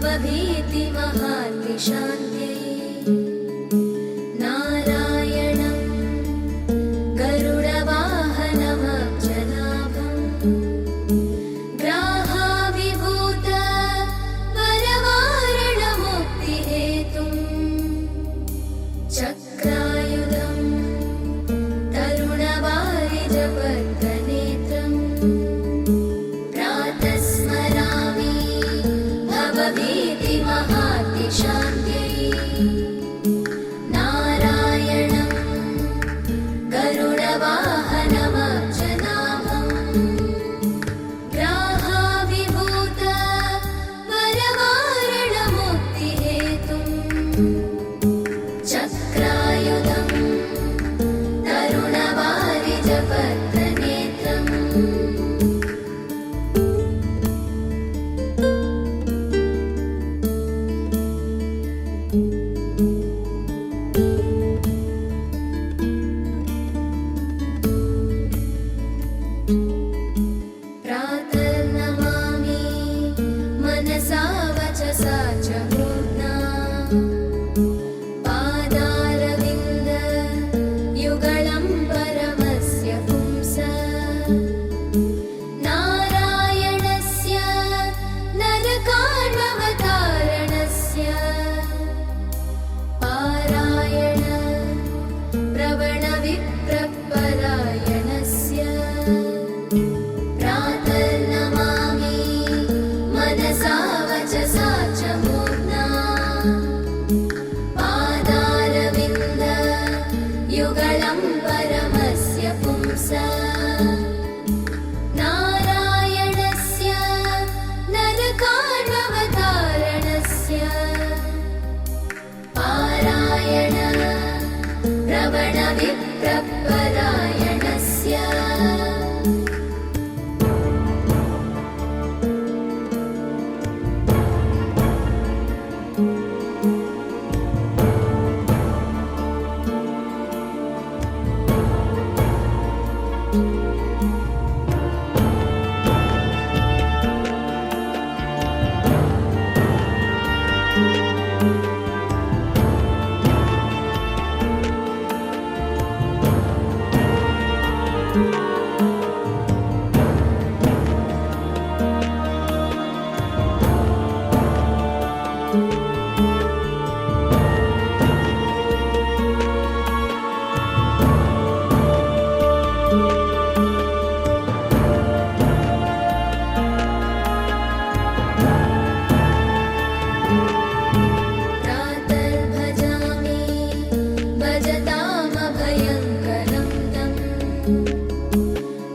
भवभीतिमहाद्विषान्त्यै नारायणं गरुडवाहनमब्जनाभं ग्राहाभिभूत वरवारणमुक्तिहेतुं चक्रायुधं तरुणवारिजपद्मनेत्रं प्रातः स्मरामि भवभीतिमहाद्विषान्त्यै नारायणं गरुडवाहनमब्जनाभं ग्राहाभिभूत वरवारणमुक्तिहेतुं चक्रायुधं तरुणवारिजपद्मनेत्रम् प्रातर्नमामि मनसा वचसा च मूर्ध्ना पादारविन्द युगलं परमस्य पुंसः नारायणस्य नरकार्णवतारणस्य पारायण प्रवणविप्रपरायणस्य प्रातर्नमामि मनसा वचसा च मूर्ध्ना पादारविन्द युगलं परमस्य पुंसः नारायणस्य नरकार्णवतारणस्य पारायण प्रवणविप्रपरायणस्य प्रातर्भजामि भजतामभयङ्करं तं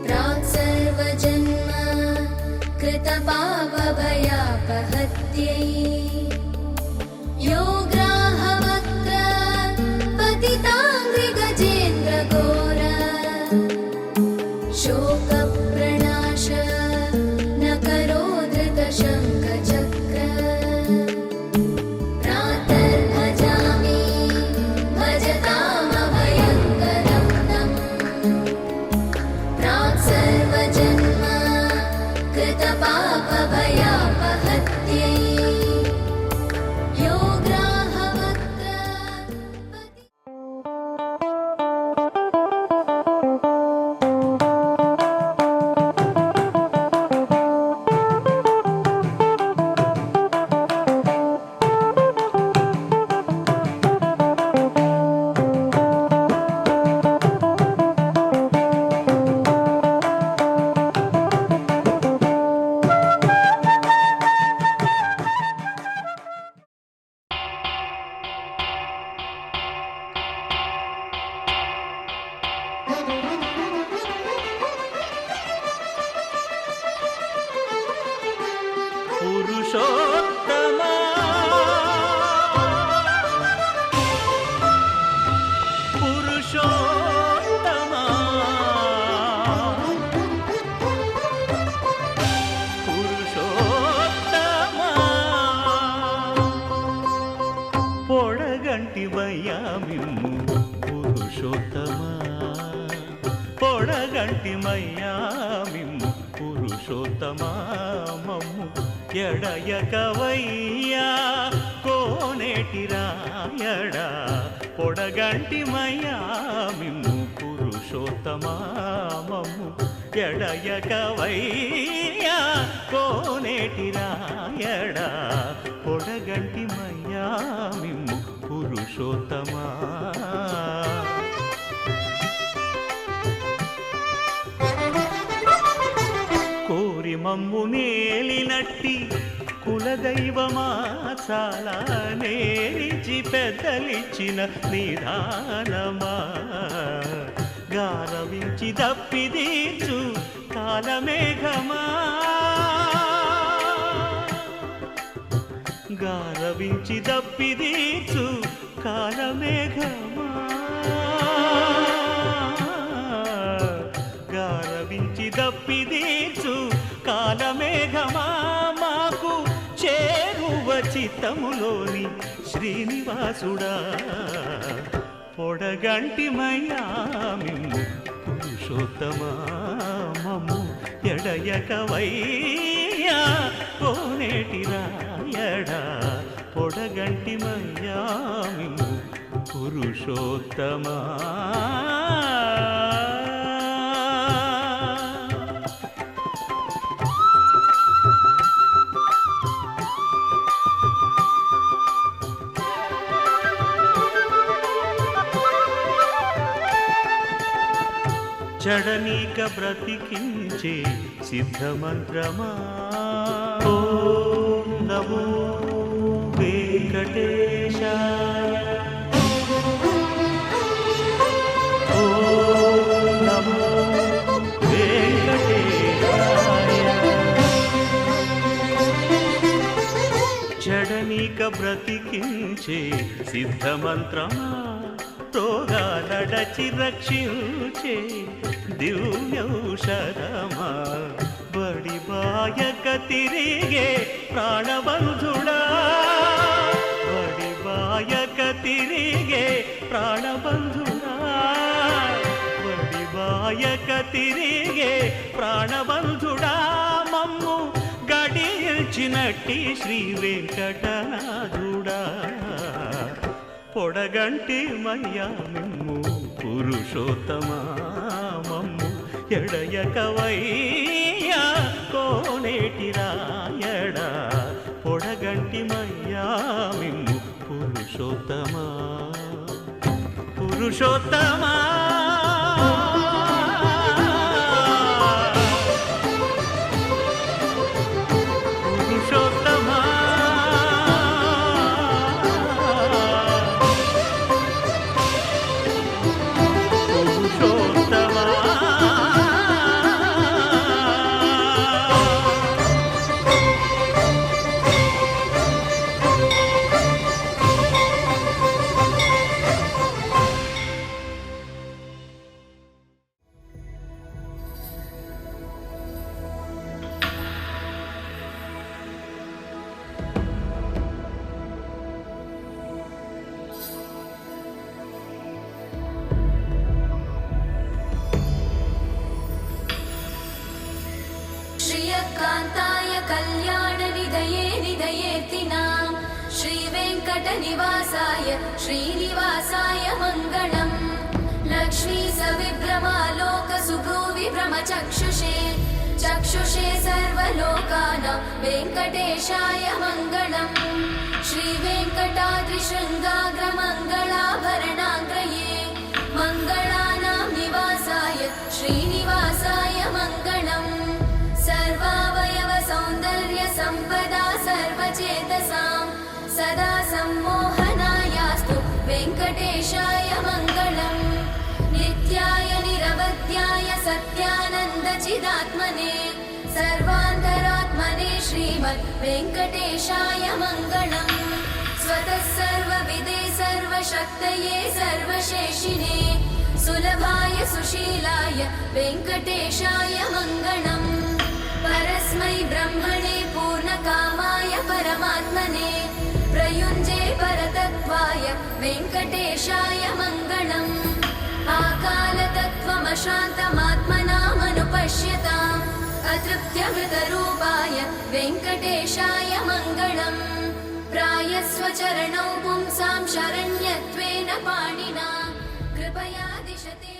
प्राक्सर्वजन्म कृतपापभयापहत्यै यो ग्राहवक्त्र पतिताङ्घ्रिगजेन्द्रघोर शोकप्रणाश न करो धृतशङ्खचक्र प्रातर्भजामि भजतामभयङ्करं तं प्राक्सर्वजन्म कृतपापभयापहत्यै यो ग्राहवक्त्र पुरुषोत्तम पुरुषोत्तम पुरुषोत्तम పొడగంటివయ్యా మిమ్ము పురుషోత్తమ పొడగంటిమయ్యా మిమ్ము పురుషోత్తమ మమ్ము ఎడయకవయ్యా కోనేటి రాయడా పొడగంటి మయ్యా మిమ్ము పురుషోత్తమా మమ్ము ఎడయకవయ్యా కోనేటి రాయడా పొడగంటి మయ్యా మిమ్ము పురుషోత్తమా. కోరి మమ్ము నేలినట్టి కులదైవమా చాలా నేరిచి పెద్దలిచ్చిన నిదానమా గారవించి దప్పిదీర్చు కాలమేఘమా గారవించి దప్పిదీర్చు కాలమేఘమా గారవించి దప్పిదీర్చు కాలమేఘమా మాకు చేరువ చిత్తములోని శ్రీనివాసుడా పొడగంటి మయ్యా మిమ్ము పురుషోత్తమా మమ్ము ఎడయకవయ్యా కోనేటి రాయడా పొడగంటి మయ్యా మిమ్ము పురుషోత్తమా. చడనీక బ్రతికించే సిద్ధమంత్రమా ఓం నమో వెంకటేశాయ ఓం నమో వెంకటేశాయ. చడనీక బ్రతికించే సిద్ధమంత్రమా రోగాలడచి రక్షించే దివ్యౌషధమా బడి బాయక తిరిగే ప్రాణబంధుడా బడి బాయక తిరిగే ప్రాణబంధుడా బడి బాయక తిరిగే ప్రాణబంధుడా మమ్ము గడిచినట్టి శ్రీ వెంకటనాథుడా పొడగంటి మయ్యా మిమ్ము పురుషోత్తమా మమ్ము ఎడయకవయ్యా కోనేటి రాయడా పొడగంటి మయ్యా మిమ్ము పురుషోత్తమా పురుషోత్తమా. श्रियकान्ताय कल्याणनिधये निधयेऽर्थिनां श्रीवेङ्कटनिवासाय श्रीनिवासाय मङ्गलम्. लक्ष्मी सविभ्रमालोकसुभ्रूविभ्रमचक्षुषे चक्षुषे सर्वलोकानां वेङ्कटेशाय मङ्गलम्. श्रीवेङ्कटाद्रिशृङ्गाग्रमङ्गलाभरणाग्रये मङ्गलानां निवासाय श्रीनिवासाय मङ्गलम्. सर्वावयव सौन्दर्य सम्पदा सर्वचेतसां सदा सम्मोहनायास्तु वेङ्कटेशाय मङ्गलम्. नित्याय निरवध्याय सत्यानन्दचिदात्मने सर्वान्तरात्मने श्रीमद् वेङ्कटेशाय मङ्गलम्. स्वतः सर्वविदे सर्वशक्तये सर्वशेषिणे सुलभाय सुशीलाय वेङ्कटेशाय मङ्गलम्. परस्मै ब्रह्मणे पूर्णकामाय परमात्मने प्रयुञ्जे परतत्त्वाय वेङ्कटेशाय मङ्गलम्. आकालतत्त्वमशान्तमात्मनामनुपश्यताम् अतृप्त्यमृतरूपाय वेङ्कटेशाय मङ्गलम् प्रायस्व चरणौ पुंसां शरण्यत्वेन पाणिना कृपया दिशते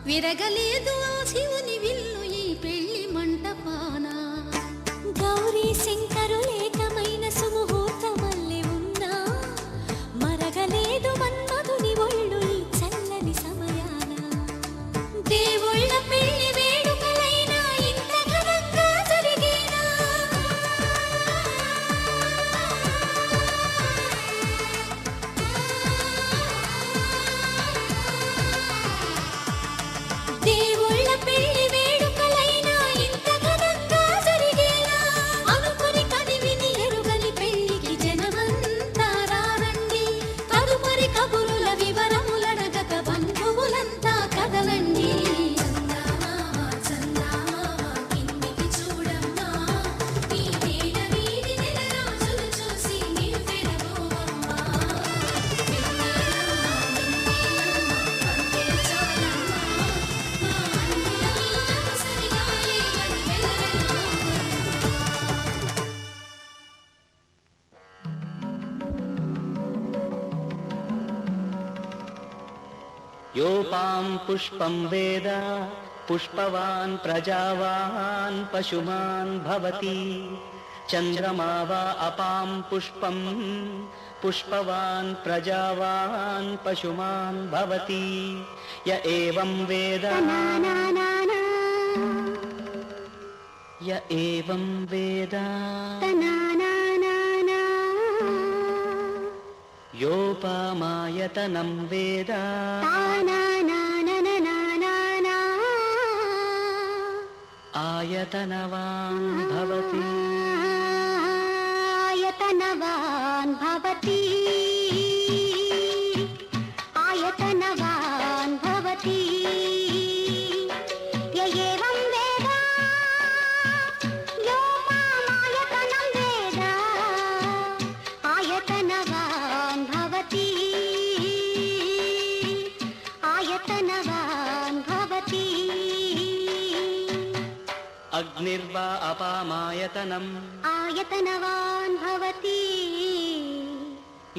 విరగలేదు ఆ శివుని విల్లు ఈ పెళ్లి మంటపాన. గౌరీ శంకరులేకమైన సుముహూర్తమల్లె ఉన్నా మరగలేదు మన్మధుని ఒళ్ళు ఈ చల్లని సమయాన. దేవుళ్ళ పెళ్లి వేడుకలైనా ఇంత ఘనంగా జరిగేనా? దేవుళ్ళ పెళ్లి వేడుకలైనా ఇంత ఘనంగా జరిగేలా అనుకుని కదివిని ఎరుగని పెళ్లికి జనమంతా రారండి. తదుపరి కబురుల వివరములడగక బంధువులంతా కదలండి. కిందికి చూడమ్మా ఈ వేళ వీడి నెల రోజులు చూసి నివ్వెరబోవమ్మా. योपां पुष्पं वेद पुष्पवान् प्रजावान् पशुमान् भवति चन्द्रमा वा अपां पुष्पं पुष्पवान् प्रजावान् पशुमान् भवति य एवं वेद य एवं वेद योपामायतनं वेद आयतनवान् भवति आयतनवान् भवति आयतनवान् भवति य एवं वेद योपामायतनं वेद आयतनवान् भवति आयतनवान् भवति अग्निर्वा अपामायतनम् आयतनवान् भवति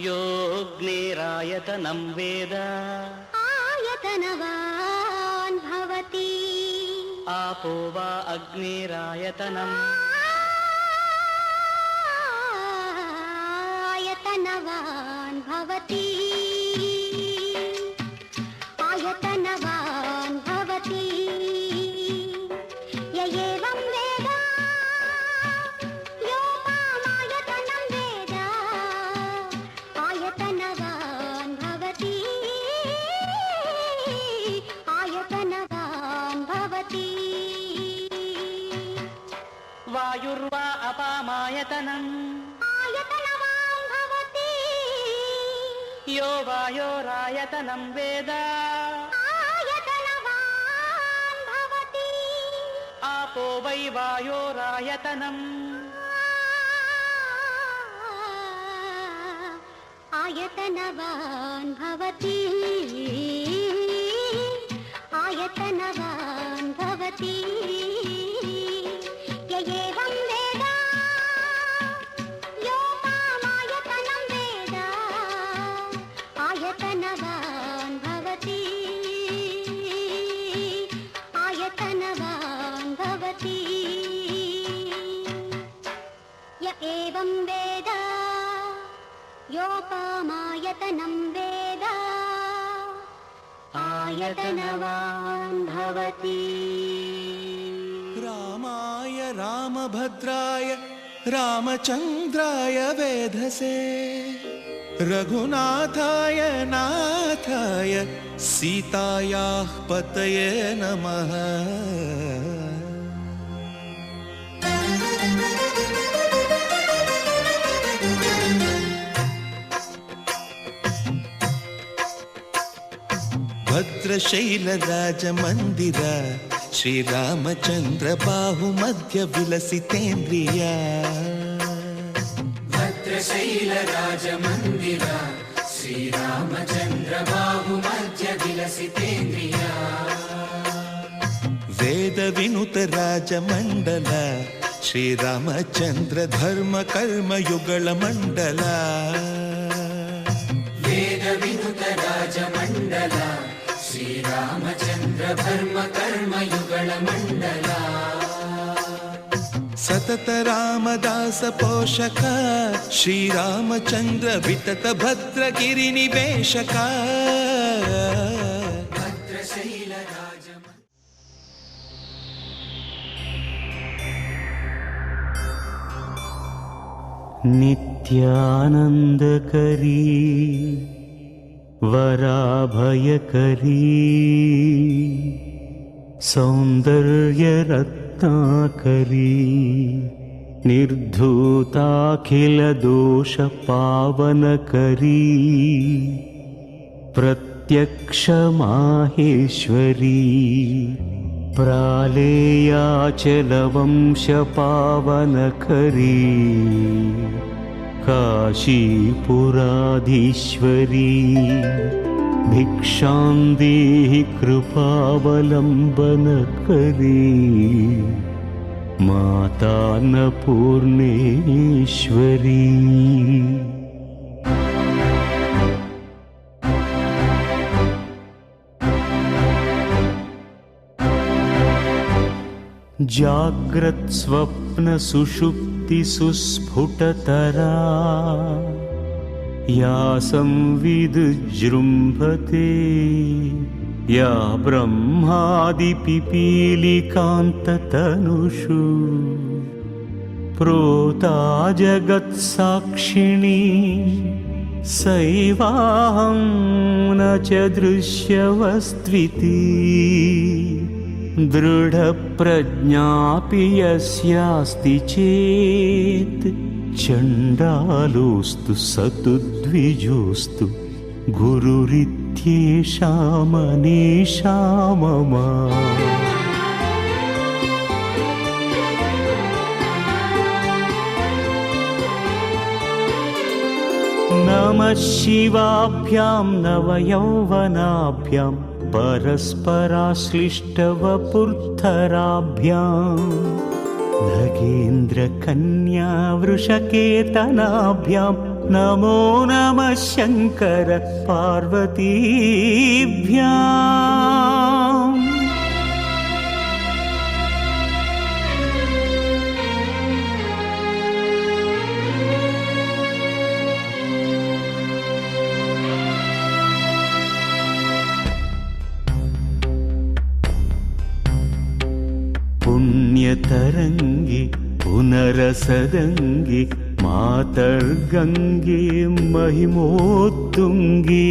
योऽग्निरायतनं वेद आयतनवान् भवति आपो वा अग्निरायतनम् आयतनवान् भवति आयतनवान् भवति य एवं वेद योपामायतनं वेद आयतनवान् भवति आयतनवान् भवति वायुर्वा अपामायतनम् आयतनवान् भवति यो वायोरायतनं वेद आयतनवान् भवति आपो वै वायोरायतनम् आयतनवान् भवति आयतनवान् भवति य एवं वेद योपामायतनं वेद आयतनवान् भवति आयतनवान् भवति य एवं वेद योपामायतनं वेद आयतनवान् भवति रामाय रामभद्राय रामचन्द्राय वेधसे रघुनाथाय नाथाय सीतायाः पतये नमः। भद्रशैलराजमन्दिर श्रीरामचन्द्र बाहुमध्य विलसितेन्द्रिया। भद्रशैलराजमन्दिर श्रीरामचन्द्र बाहुमध्य विलसितेन्द्रिया। वेदविनुत राजमण्डल श्रीरामचन्द्र धर्म कर्म युगल मण्डल। वेदविनुत राजमण्डल श्रीरामचन्द्र धर्म कर्म युगल मण्डल। सतत रामदास पोषक श्रीरामचन्द्र वितत भद्रगिरि निवेशक। नित्यानन्दकरी वराभयकरी सौन्दर्यरत्नाकरी निर्धूताखिलदोषपावनकरी प्रत्यक्षमाहेश्वरी प्रालेयाचलवंशपावनकरी काशीपुराधीश्वरी भिक्षां देहि कृपावलम्बनकरी मातान्नपूर्णेश्वरी। जाग्रत् स्वप्न सुषुप्ति सुस्फुटतरा या संविदुजृम्भते या ब्रह्मादिपिपीलिकान्ततनुषु प्रोता जगत्साक्षिणी सैवाहं न च दृश्यवस्त्विति दृढप्रज्ञापि यस्यास्ति चेत् चण्डालोऽस्तु सतु द्विजोऽस्तु गुरुरित्येषा मनीषा मम। नमः शिवाभ्यां नवयौवनाभ्यां परस्पराश्लिष्टवपुर्धराभ्यां नगेन्द्रकन्या वृषकेतनाभ्यां नमो नमः शङ्कर पार्वतीभ्याम्। पुण्यतरङ्गे पुनरसदङ्गे मातर्गङ्गे महिमोत्तुङ्गे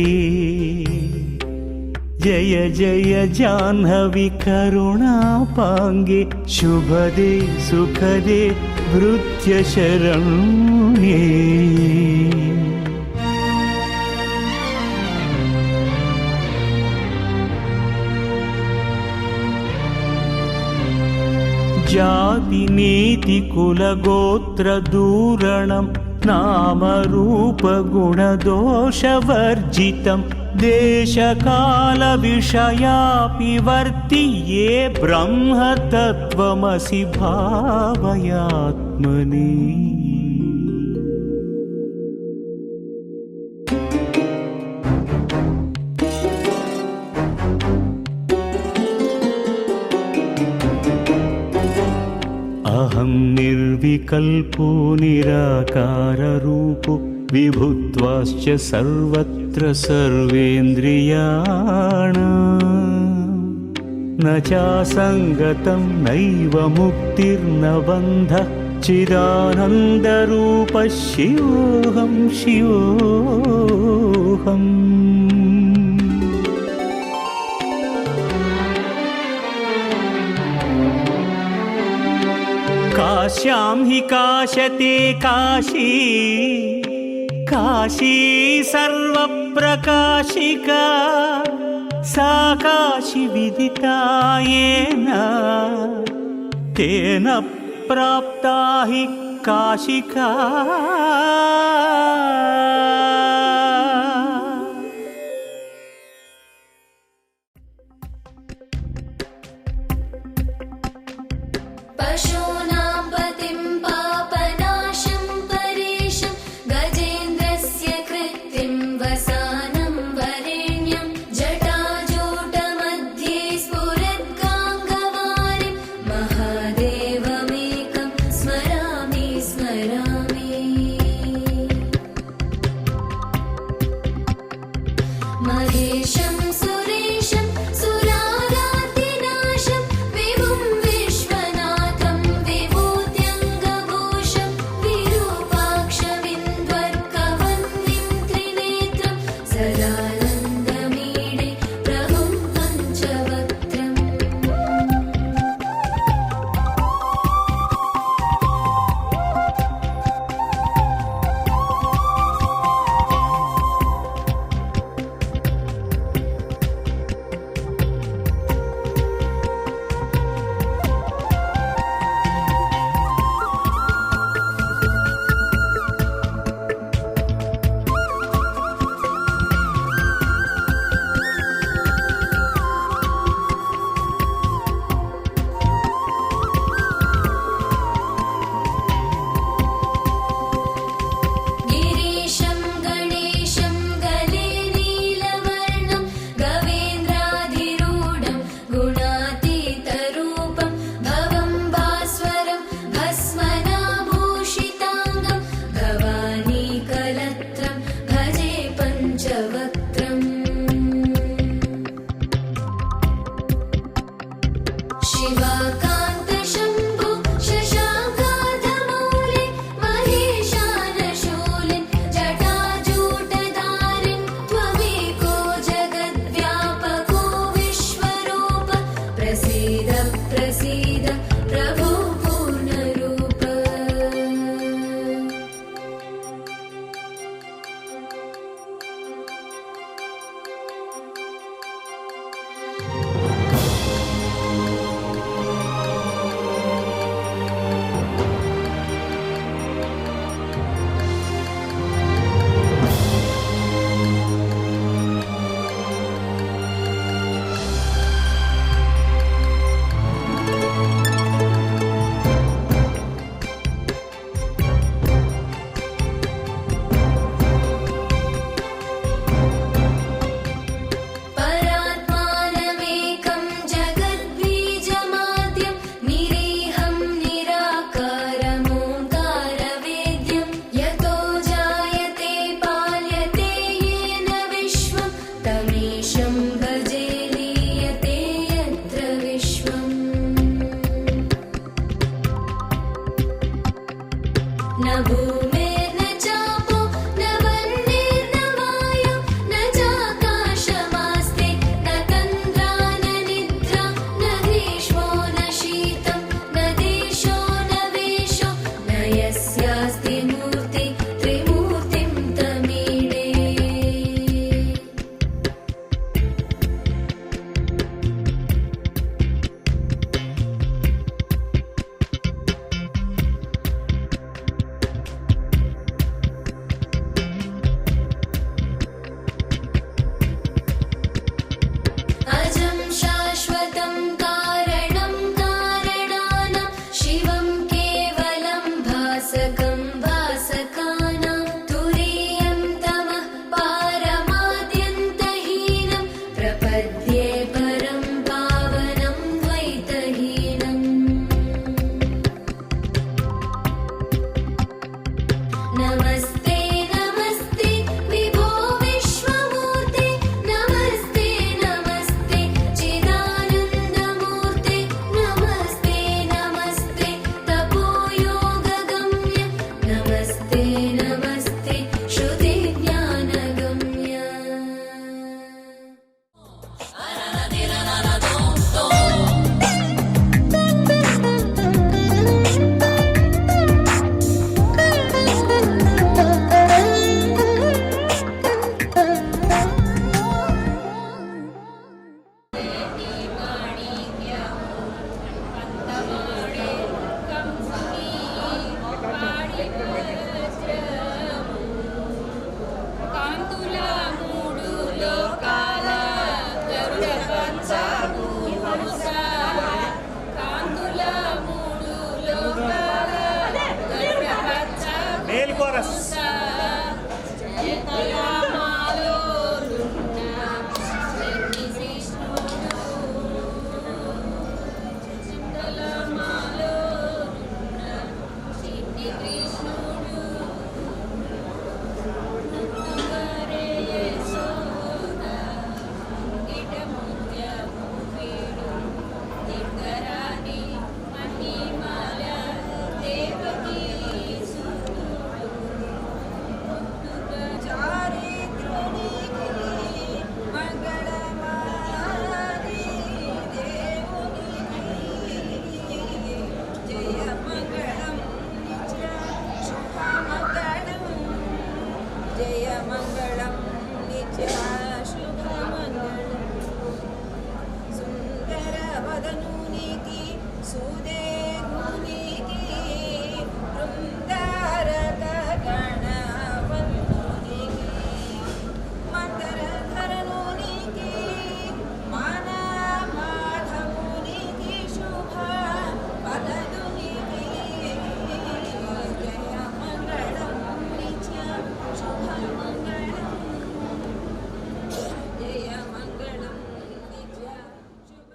जय जय जाह्नवी करुणापाङ्गे शुभदे सुखदे भृत्यशरण्ये। जातिनीति कुलगोत्रदूरणं नामरूपगुणदोषवर्जितं देशकालविषयापि वर्तिये ब्रह्मतत्त्वमसि भावयात्मनि। अहं निर्विकल्पो निराकाररूपो विभुत्वाश्च सर्वत्र सर्वेन्द्रियाणाम् न चासङ्गतं नैव मुक्तिर्न बन्धः सच्चिदानन्दरूप शिवोऽहं शिवोऽहम् काश्यां हि काशते काशी काशी सर्वप्रकाशिका सा काशी विदिता येन तेन प्राप्ता हि काशिका पशूनां पतिं पापनाशं परेशं गजेन्द्रस्य कृत्तिं वसानं वरेण्यं जटाजूटमध्ये स्फुरद्गाङ्गवारिं महादेवमेकं स्मरामि स्मरामि महेशं सुरेशं सुरारातिनाशं विभुं विश्वनाथं కోరస్ మంగళం నిత్య శుభమంగళం సుందర వదనునికి సుదేవునికి బృందారక గణవంతునికి మందరధరనునికి మాన మాధవునికి శుభ వదనునికి జయ మంగళం నిత్య శుభమంగళం జయ మంగళం నిత్య శుభ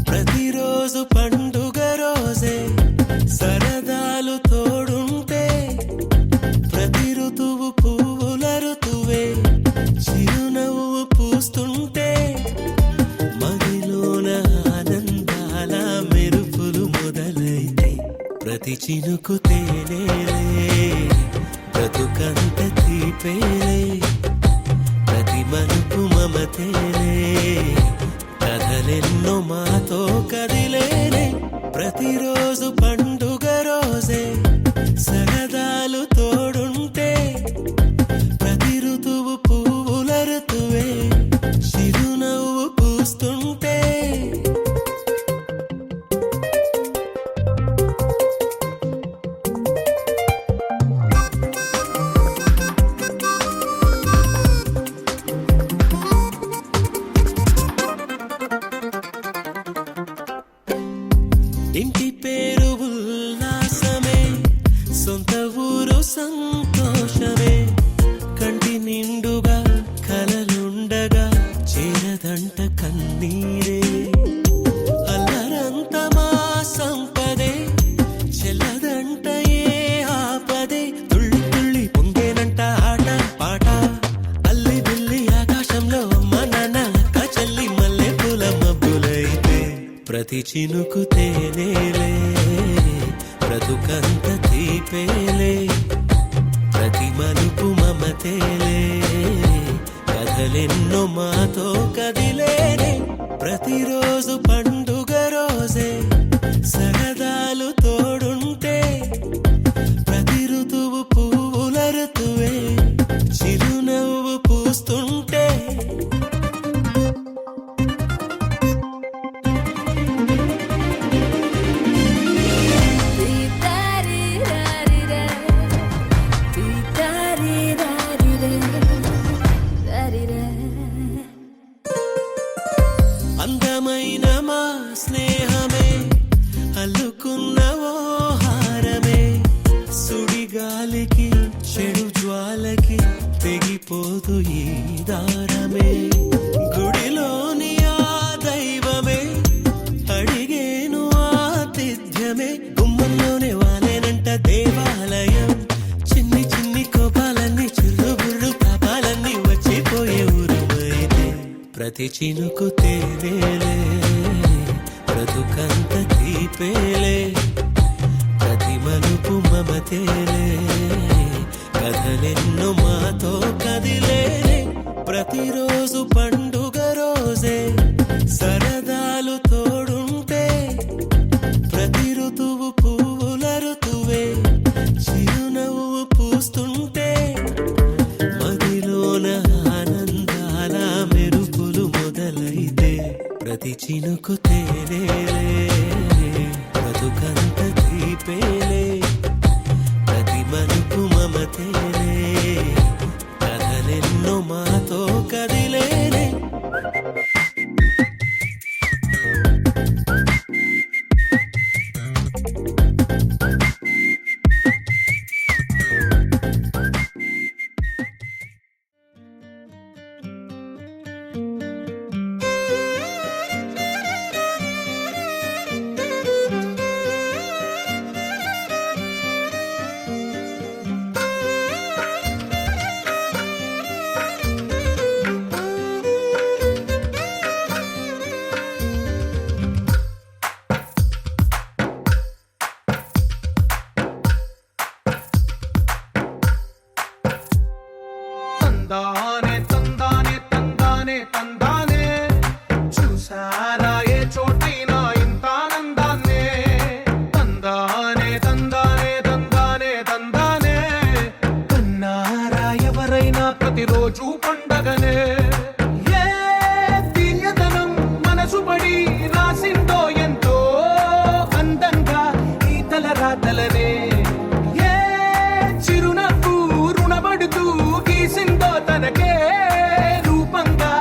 ప్రతిరోజు పండుగ రోజే సరదాలు తోడుంటే ప్రతి ఋతువు పువ్వుల ఋతువే చిరునవ్వు పూస్తుంటే మదిలోన ఆనందాల మెరుపులు మొదలైతే ప్రతి చినుకు తేనేలే బ్రతుకంత తీపేలే ప్రతి మలుపు మమతేలే కథలెన్నో మాతో కదిలేనే ప్రతిరోజు పండుగ రోజే సరదాలు తోడుంటే ప్రతి ఋతువు పువ్వుల ఋతువే చిరునవ్వు పూస్తుంటే ఇంటి పేరు ఉల్లాసమే సొంత ఊరు సంతోషమే కంటి నిండుగా కలలుండగా చేరదంట కన్నీరే అల్లరంత మా సంపదే చెల్లదంట ఏ ఆపదే తుళ్ళి తుళ్ళి పొంగేనంట ఆట పాట అల్లి బిల్లి ఆకాశంలో అమ్మ నాన్న అక్క చెల్లి మల్లె పూల మబ్బులైతే ప్రతి చినుకు తేనేలే బ్రతుకంత తీపేలే ప్రతి మలుపు మమతేలే కథలెన్నో మాతో కదిలేనే ప్రతిరోజు పండుగ రోజే సరదాలు తోడుంటే ప్రతి ఋతువు పువ్వుల ఋతువే చిరునవ్వు పూస్తుంటే అందమైన మా స్నేహమే అల్లుకున్న ఓ హారమే సుడిగాలికి చెడు జ్వాలకి తెగిపోదు ఈ దారమే గుడిలోని ఆ దైవమే అడిగేను ఆతిథ్యమే గుమ్మంలోనే వాలేనంట దేవాలయం చిన్ని చిన్ని కోపాలన్నీ చిర్రుబుర్రు తాపాలన్నీ వచ్చిపోయే ఊరుమైతే ప్రతి చినుకు తేనేలే బ్రతుకంత తీపేలే ప్రతి మలుపు మమతేలే కథలెన్నో మాతో కదిలేనే ప్రతిరోజు పండుగ రోజే సరదాలు మమతేలే కథలెన్నో మాతో కదిలేనే తందానే తందానే తందానే తందానే చూసారా ఏ చోటైనా ఇంత ఆనందాన్నే తందానే తందానే తందానే తందానే కన్నారా ఎవరైనా ప్రతిరోజు పండగనే ఏ తీయదనం మనసు పడి రాసిందో ఎంతో అందంగా ఈ తల రాతలనే ఏ చిరునవ్వు రుణపడుతూ గీసిందో తనకే రూపంగా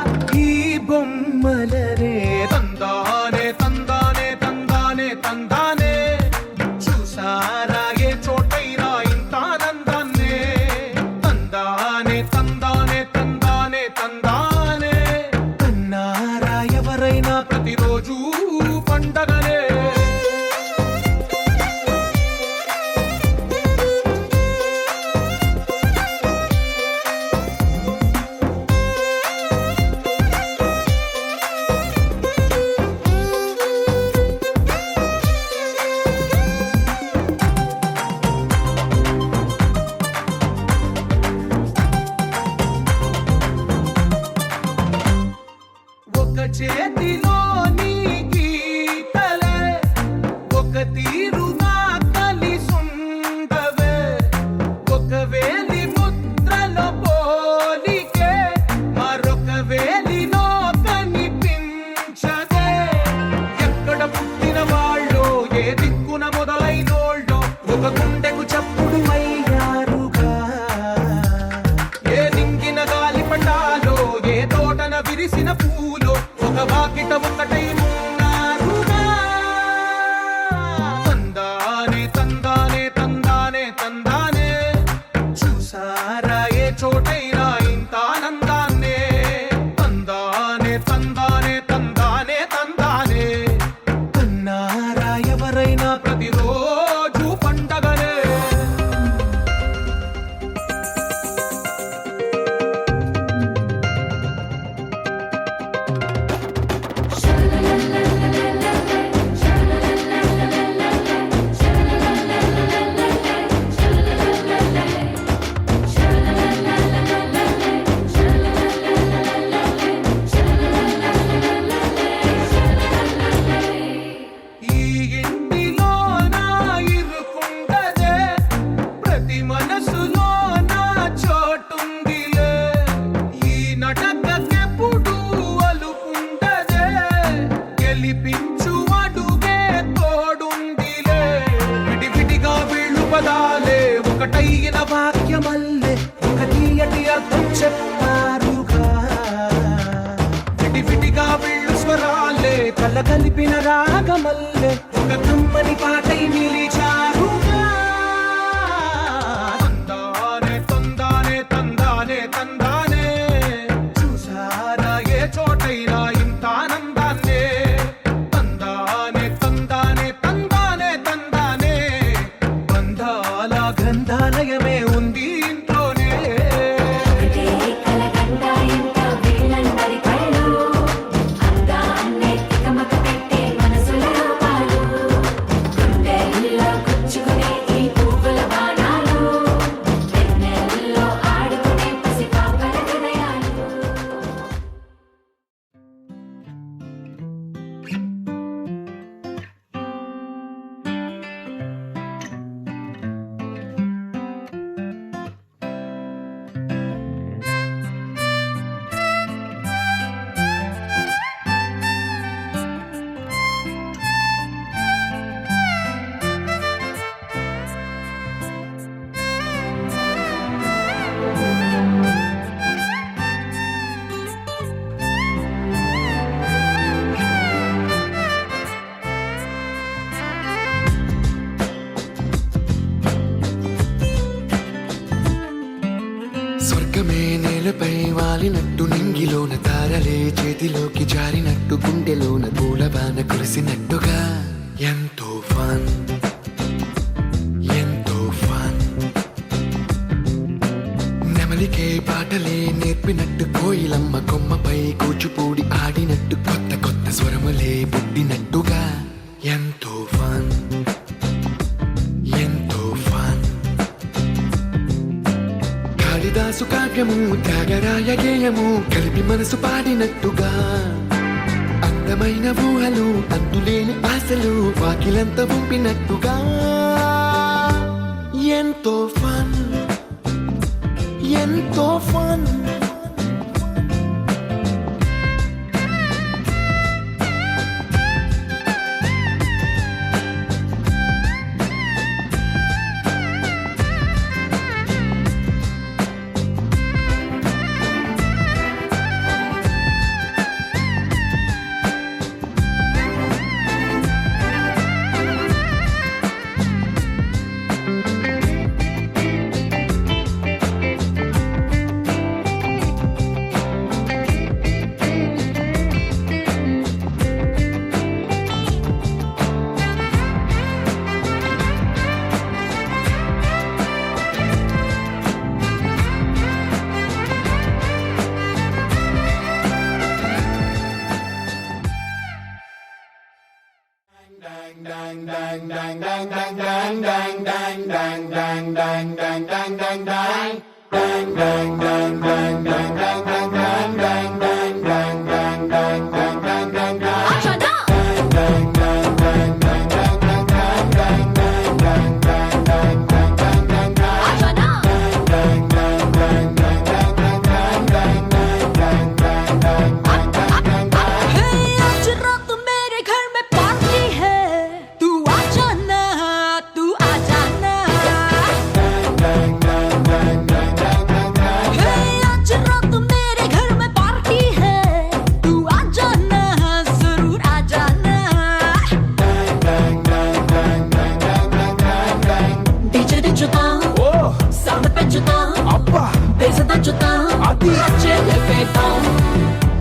ఈ బొమ్మలనే తందానే తందానే తందానే తందానే చూసారా ఏ చోటైనా ఇంత ఆనందాన్నే తందానే తందానే తందానే తందానే కన్నారా ఎవరైనా ప్రతిరోజు పండగనే ఒక చేతిలో నీ గీతలే ఒక తీరుగా కలిసుండవే ఒక వేలి ముద్రలో పోలికే మరొక వేలిలో కనిపించదే ఎక్కడ పుట్టిన వాళ్ళో ఏ దిక్కున మొదలైనోళ్ళో ఒక గుండెకు చప్పుడు అయ్యారుగా ఏ దింగిన గాలి పటాలో ఏ తోటన విరిసిన పూలో ఒక వాకిట ఒకటై ఉన్నారుగా తందానే తందానే తందానే తందానే చూసారా ఏ చోటైనా ఇంత ఆనందాన్నే తందానే తందానే తందానే తందానే కన్నారా ఎవరైనా ప్రతిరోజు పండగనే ఈ ఇంటిలో నా ఇరుకుండదే ప్రతి మనసులో నా చోటుందిలే ఈ నటకెప్పుడు అలుకుండదే గెలిపించు అడుగే తోడుందిలే విడివిడిగా వీళ్ళు పదాలే ఒకటైన వాక్యమల్లే ఒక తీయటి అర్థం చెప్పారుగా విడివిడిగా వీళ్ళు స్వరాలే కల కలిపిన రాగమల్లే ఒక కమ్మని పాటై నిలిచారుగా తందానే తందానే తందానే తందానే చూసారా ఏ చోటైనా ఇంత ఆనందాన్నే తందానే తందానే తందానే తందానే బంధాల గ్రంథాలయమే ఉంది ఇంట్లోనే ఒకటే కలగంట ఇంట వీళ్ళందరి కళ్ళు అందాన్నే తికమక పెట్టే మనసుల రూపాలు గుండెల్లో గుచ్చు లోకమే నేలపై వాలినట్టు నింగిలోన తారలే చేతిలోకి జారినట్టు గుండెలోన పూలవాన కురిసినట్టుగా ఎంతో ఫన్ ఎంతో ఫన్ నెమలికే పాటలే నేర్పినట్టు కోయిలమ్మ కొమ్మపై కూచిపూడి ఆడినట్టు కొత్త కొత్త స్వరములే పుట్టినట్టుగా ఎంతో ఫన్ ఎంతో ఫన్ కాళిదాసు కావ్యము త్యాగరాయ గేయము కలిపి మనసు పాడినట్టుగా అందమైన ఊహలు అంతులేని ఆశలు వాకిలంత పంపినట్టుగా ఎంతో ఫన్ ఎంతో ఫన్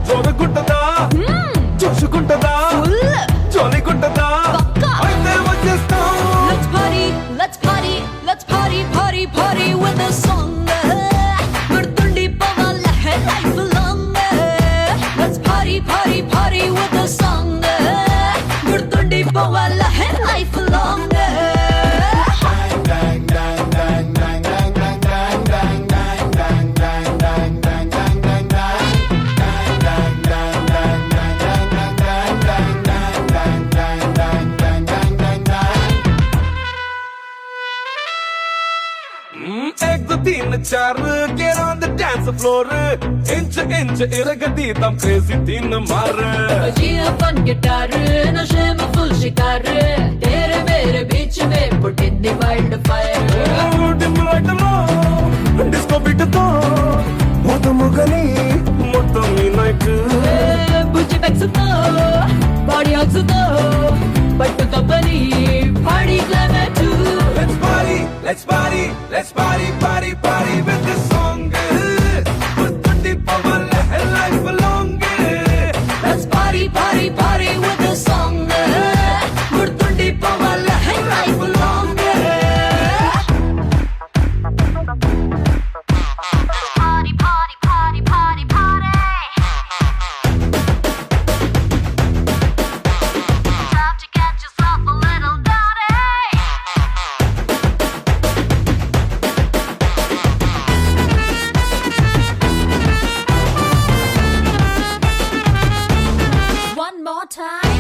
చూడకుంటదా చూసుకుంటదా చోలికుంటదా అయితే వచ్చేస్తాం Let's party, let's party, party, party with a song. గుర్తుండి పోవాలా life long. Let's party, party, party with a song. గుర్తుండి పోవాలా life long. एक दो तीन चार get on the dance floor inch inch इरगती तम crazy तीन मार जिया फन गिटार नशे में फुल शिकार तेरे मेरे बीच में पुटिंदी वाइल्ड फायर डिम लाइट लो डिस्को बीट तो మొత్తముగని మొత్తం ఈ నైట్ బుజ్జి బ్యాగ్స్ తో బాడీ హగ్స్ తో పట్టుతో పని party climax let's party let's party let's party party party with this song గుర్తుండి పోవాలా life long let's party party party with the song గుర్తుండి పోవాలా life long Party, party, party, party, party. Time to get yourself a little naughty. one more time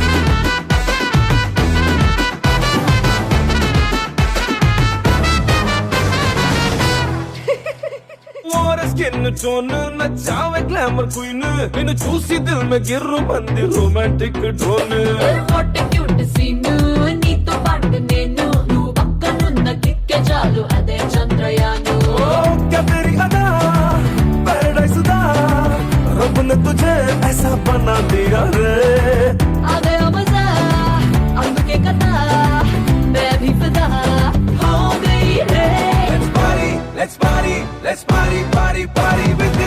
और skin tone नचावे glamour queen इन्हें चूसी दिल में गिर मंदी romantic drone what a cute scene నీతో పాటు నేను నువ్వు పక్కనున్న కిక్కే చాలు అదే చంద్రయాను क्या तेरी अदा पैराडाइज दा रब ने तुझे ऐसा बना दिया रे అదే మజా అందుకే కదా मैं भी फिदा हो गई रे let's party let's party, party, party with